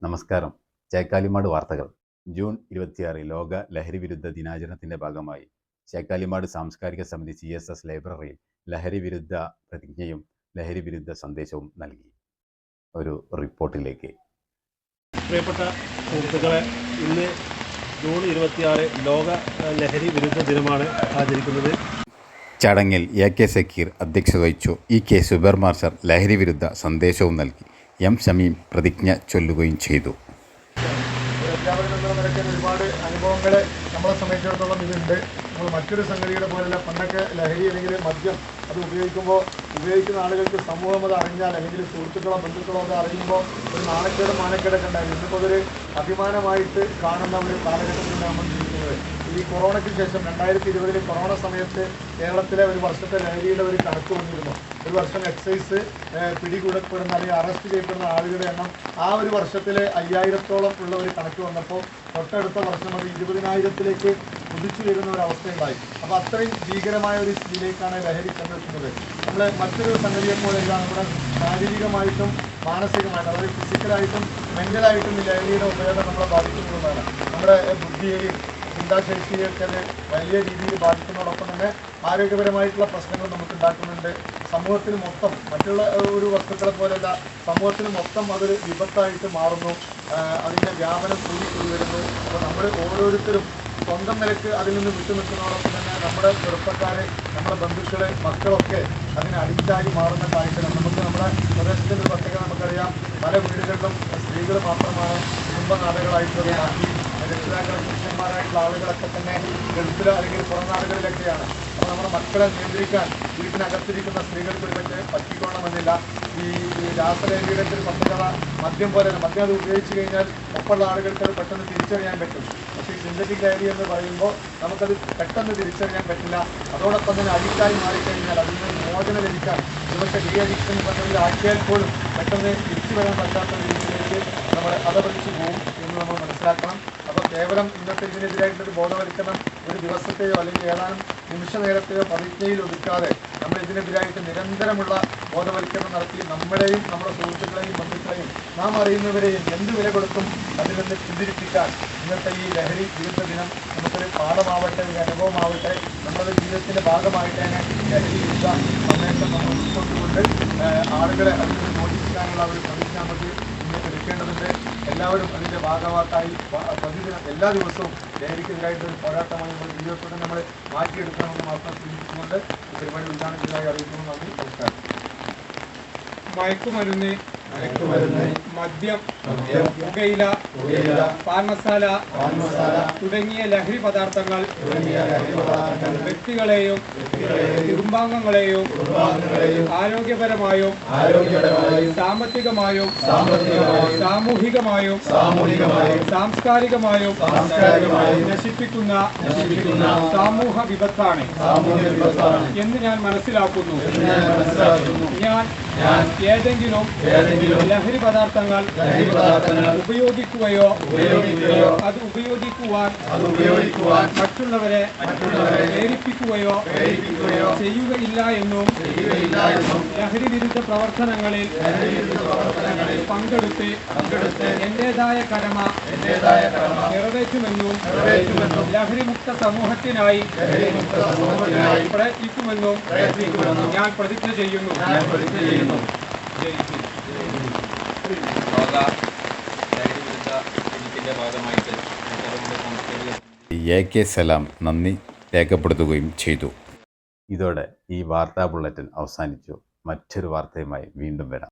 നമസ്കാരം. ചേക്കാലിമാട് വാർത്തകൾ. ജൂൺ 26 ലോക ലഹരി വിരുദ്ധ ദിനാചരണത്തിന്റെ ഭാഗമായി ചേക്കാലിമാട് സാംസ്കാരിക സമിതി CSS ലൈബ്രറിയിൽ ലഹരി വിരുദ്ധ പ്രതിജ്ഞയും ലഹരി വിരുദ്ധ സന്ദേശവും നൽകി. ഒരു റിപ്പോർട്ടിലേക്ക്. പ്രിയപ്പെട്ട സുഹൃത്തുക്കളെ, ഇന്ന് ജൂൺ 26 ലോക ലഹരി വിരുദ്ധ ദിനമാണ് ആചരിക്കുന്നത്. ചടങ്ങിൽ AK സക്കീർ അധ്യക്ഷത വഹിച്ചു. EK സുബൈർ മാസ്റ്റർ ലഹരി വിരുദ്ധ സന്ദേശവും നൽകി. M ഷമീം പ്രതിജ്ഞ ചൊല്ലുകയും ചെയ്തു. ഒരുപാട് അനുഭവങ്ങൾ നമ്മളെ സംബന്ധിച്ചിടത്തോളം ഇതുണ്ട്. നമ്മൾ മറ്റൊരു സംഗതിയുടെ പോലെയല്ല. പണ്ടൊക്കെ ലഹരി അല്ലെങ്കിൽ മദ്യം അത് ഉപയോഗിക്കുന്ന ആളുകൾക്ക് സമൂഹം അത് അറിഞ്ഞാൽ, അല്ലെങ്കിൽ സുഹൃത്തുക്കളോ ബന്ധുക്കളോ അത് അറിയുമ്പോൾ ഒരു മാനക്കേടൊക്കെ ഉണ്ടായിരുന്നു. ഇന്നിപ്പോൾ അതൊരു അഭിമാനമായിട്ട് കാണുന്ന ഒരു കാലഘട്ടത്തിൽ നമ്മൾ ജീവിക്കുന്നത്. ഈ കൊറോണയ്ക്ക് ശേഷം 2020 കൊറോണ സമയത്ത് കേരളത്തിലെ ഒരു വർഷത്തെ ലഹരിയുടെ ഒരു കണക്ക് വന്നിരുന്നു. ഒരു വർഷം എക്സൈസ് പിടികൂടപ്പെടുന്ന അല്ലെങ്കിൽ അറസ്റ്റ് ചെയ്യപ്പെടുന്ന ആളുകളുടെ എണ്ണം ആ ഒരു വർഷത്തിൽ 5000-ഓളം ഉള്ള ഒരു കണക്ക് വന്നപ്പോൾ തൊട്ടടുത്ത വർഷം അത് 20,000-ലേക്ക് കുതിച്ചു വരുന്ന ഒരു അവസ്ഥയുണ്ടായി. അപ്പോൾ അത്രയും ഭീകരമായ ഒരു സ്ഥിതിയിലേക്കാണ് ലഹരി ചെന്നെത്തുന്നത്. നമ്മൾ മറ്റൊരു സംഗതിയെ പോലെയല്ല, നമ്മുടെ ശാരീരികമായിട്ടും മാനസികമായിട്ടും, അതായത് ഫിസിക്കലായിട്ടും മെൻ്റലായിട്ടും ഈ ലഹരിയുടെ ഉപയോഗം നമ്മളെ ബാധിക്കുന്നതാണ്. നമ്മുടെ ബുദ്ധിയെയും ചിന്താശേഷിയൊക്കെ അത് വലിയ രീതിയിൽ ബാധിക്കുന്നതോടൊപ്പം തന്നെ ആരോഗ്യപരമായിട്ടുള്ള പ്രശ്നങ്ങൾ നമുക്ക് ഉണ്ടാക്കുന്നുണ്ട്. സമൂഹത്തിന് മൊത്തം മറ്റുള്ള ഒരു വസ്തുക്കളെ പോലെയല്ല, സമൂഹത്തിന് മൊത്തം അതൊരു വിപത്തായിട്ട് മാറുന്നു. അതിൻ്റെ വ്യാപനം കൂടി വരുന്നു. അപ്പോൾ നമ്മൾ ഓരോരുത്തരും സ്വന്തം നിലക്ക് അതിൽ നിന്ന് വിട്ടുനിൽക്കുന്നതോടൊപ്പം തന്നെ നമ്മുടെ ചെറുപ്പക്കാർ, നമ്മുടെ ബന്ധുക്കൾ, മക്കളൊക്കെ അതിന് അഡിക്റ്റായി മാറുന്ന കാഴ്ചകൾ നമുക്ക് നമ്മുടെ പ്രദേശത്തിൻ്റെ ഒരു പ്രത്യേകത നമുക്കറിയാം. പല വീടുകളിലും സ്ത്രീകൾ മാത്രമാണ് കുടുംബനാഥകളായിട്ടുള്ളത്. ബാക്കി രക്ഷിതാക്കൾ, പുരുഷന്മാരായിട്ടുള്ള ആളുകളൊക്കെ തന്നെ ഗൾഫിലോ അല്ലെങ്കിൽ പുറം നാടുകളിലൊക്കെയാണ്. അപ്പോൾ നമ്മുടെ മക്കളെ നിയന്ത്രിക്കാൻ വീട്ടിനകത്തിരിക്കുന്ന സ്ത്രീകൾക്ക് ഒരുപക്ഷെ പറ്റിക്കോണമെന്നില്ല. ഈ രാസലഹരിയുടെ ഒരു പ്രത്യേകത മദ്യം പോലെയല്ല. മദ്യം അത് ഉപയോഗിച്ച് കഴിഞ്ഞാൽ ഒപ്പമുള്ള ആളുകൾക്ക് അത് പെട്ടെന്ന് തിരിച്ചറിയാൻ പറ്റും. പക്ഷേ ഈ സിന്തറ്റിക് ലഹരി എന്ന് പറയുമ്പോൾ നമുക്കത് പെട്ടെന്ന് തിരിച്ചറിയാൻ പറ്റില്ല. അതോടൊപ്പം തന്നെ അഡിക്റ്റായി മാറിക്കഴിഞ്ഞാൽ അതിൽ നിന്ന് മോചനം ലഭിക്കാൻ ഒരുപക്ഷെ ഡി അഡിക്ഷൻ പദ്ധതിയിൽ ആക്കിയാൽ പോലും പെട്ടെന്ന് തിരിച്ചു വരാൻ പറ്റാത്ത രീതിയിലേക്ക് നമ്മൾ അതപതിച്ചു പോകും എന്ന് നമ്മൾ മനസ്സിലാക്കണം. അപ്പോൾ കേവലം ഇന്നത്തെ ഇതിനെതിരായിട്ടൊരു ബോധവൽക്കരണം ഒരു ദിവസത്തെയോ അല്ലെങ്കിൽ ഏതാനും നിമിഷ നേരത്തെയോ പ്രതിജ്ഞയിൽ ഒതുക്കാതെ നമ്മൾ ഇതിനെതിരായിട്ട് നിരന്തരമുള്ള ബോധവൽക്കരണം നടത്തി നമ്മളെയും നമ്മുടെ സുഹൃത്തുക്കളെയും ബന്ധുക്കളെയും നാം അറിയുന്നവരെയും എന്ത് വില കൊടുത്തും അതിൽ നിന്ന് പിന്തിരിപ്പിക്കാൻ ഇന്നത്തെ ഈ ലഹരി വിരുദ്ധ ദിനം നമുക്കൊരു പാഠമാവട്ടെ, ഒരു അനുഭവമാവട്ടെ. നമ്മുടെ ജീവിതത്തിൻ്റെ ഭാഗമായിട്ട് തന്നെ ലഹരി വിരുദ്ധ സന്ദേശം നമ്മൾ ഉൾക്കൊണ്ടുകൊണ്ട് ആളുകളെ അതിൽ നിന്ന് മോചിപ്പിക്കാനുള്ള ഒരു പ്രതിജ്ഞ നമുക്ക് ഇന്ന് എടുക്കേണ്ടതുണ്ട്. എല്ലാവരും അതിൻ്റെ ഭാഗമാക്കായി പ്രതിദിനം എല്ലാ ദിവസവും ലഹരിക്കെതിരായിട്ടൊരു പോരാട്ടമായി നമ്മുടെ ജീവിതത്തോടെ നമ്മൾ മാറ്റിയെടുക്കണമെന്ന് മാത്രം ചിന്തിച്ചുകൊണ്ട് പരിപാടി ഉദ്ഘാടനത്തിനായി അറിയിക്കുന്നു. നന്ദി, നമസ്കാരം. മയക്കുമരുന്ന്, മദ്യം, പുകയില, പാൻ മസാല തുടങ്ങിയ ലഹരി പദാർത്ഥങ്ങൾ വ്യക്തികളെയും കുടുംബാംഗങ്ങളെയും ആരോഗ്യപരമായും സാമ്പത്തികമായും സാമൂഹികമായും സാംസ്കാരികമായും നശിപ്പിക്കുന്ന സമൂഹ വിപത്താണ് എന്ന് ഞാൻ മനസ്സിലാക്കുന്നു. ഞാൻ ഏതെങ്കിലും ലഹരി പദാർത്ഥങ്ങൾ ഉപയോഗിക്കുകയോ അത് ഉപയോഗിക്കുവാൻ മറ്റുള്ളവരെ പ്രേരിപ്പിക്കുകയോ ചെയ്യുകയില്ല എന്നും ലഹരി വിരുദ്ധ പ്രവർത്തനങ്ങളിൽ പങ്കെടുത്ത് എന്റേതായ കടമ നിറവേറ്റുമെന്നും ലഹരിമുക്ത സമൂഹത്തിനായി പ്രയത്നിക്കുമെന്നും ഞാൻ പ്രതിജ്ഞ ചെയ്യുന്നു. AK സലാം നന്ദി രേഖപ്പെടുത്തുകയും ചെയ്തു. ഇതോടെ ഈ വാർത്താ ബുള്ളറ്റിൻ അവസാനിച്ചു. മറ്റൊരു വാർത്തയുമായി വീണ്ടും വരാം.